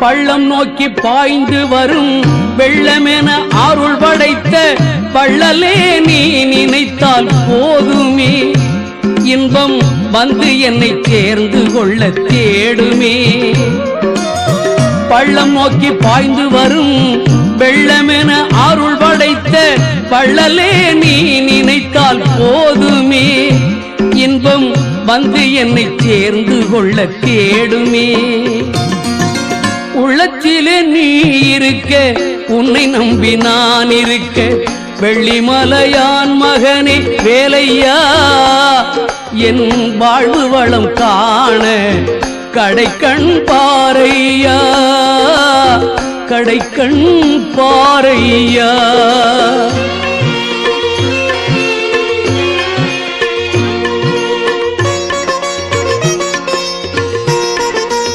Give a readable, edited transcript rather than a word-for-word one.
பள்ளம் நோக்கி பாய்ந்து வரும் வெள்ளமென அருள் படைத்த வள்ளலே நீ நினைத்தால் போதுமே இன்பம் வந்து என்னை சேர்ந்து கொள்ள தேடுமே பள்ளம் நோக்கி பாய்ந்து வரும் வெள்ளமென அருள் படைத்த வள்ளலே நீ நினைத்தால் போதுமே இன்பம் வந்து என்னை சேர்ந்து கொள்ள தேடுமே உள்ளத்திலே நீ இருக்க உன்னை நம்பி நான் இருக்க வெள்ளிமலையான் மகனே வேலையா என் வாழ்வு வளம் காண கடைக்கண் பாரையா கடைக்கண் பாரையா